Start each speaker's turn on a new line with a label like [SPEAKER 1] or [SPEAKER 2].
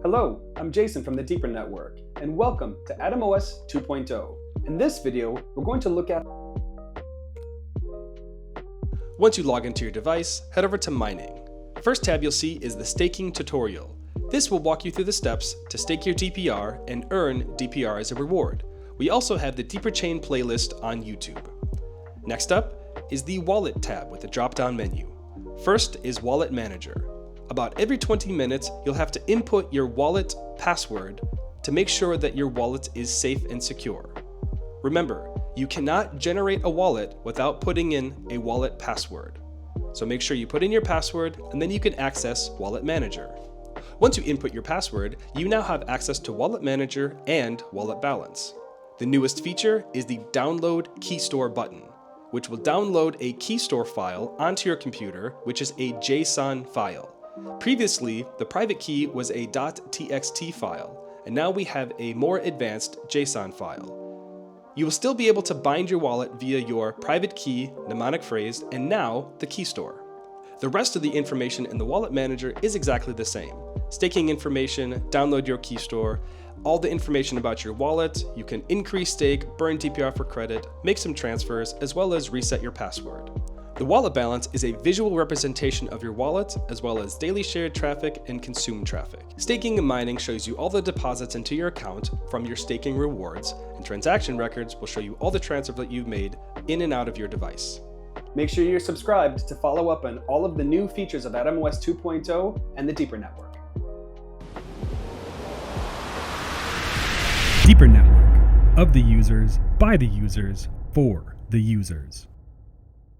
[SPEAKER 1] Hello, I'm Jason from the Deepernauts, and welcome to AtomOS 2.0. In this video, we're going to look at...
[SPEAKER 2] Once you log into your device, head over to Mining. First tab you'll see is the Staking tutorial. This will walk you through the steps to stake your DPR and earn DPR as a reward. We also have the Deeper Chain playlist on YouTube. Next up is the Wallet tab with a drop-down menu. First is Wallet Manager. About every 20 minutes, you'll have to input your wallet password to make sure that your wallet is safe and secure. Remember, you cannot generate a wallet without putting in a wallet password. So make sure you put in your password and then you can access Wallet Manager. Once you input your password, you now have access to Wallet Manager and Wallet Balance. The newest feature is the Download Key Store button, which will download a key store file onto your computer, which is a JSON file. Previously, the private key was a .txt file, and now we have a more advanced JSON file. You will still be able to bind your wallet via your private key, mnemonic phrase, and now the key store. The rest of the information in the Wallet Manager is exactly the same. Staking information, download your key store, all the information about your wallet, you can increase stake, burn DPR for credit, make some transfers, as well as reset your password. The wallet balance is a visual representation of your wallet, as well as daily shared traffic and consumed traffic. Staking and mining shows you all the deposits into your account from your staking rewards, and transaction records will show you all the transfers that you've made in and out of your device.
[SPEAKER 1] Make sure you're subscribed to follow up on all of the new features of AtomOS 2.0 and the Deepernauts.
[SPEAKER 3] Deeper Network, of the users, by the users, for the users.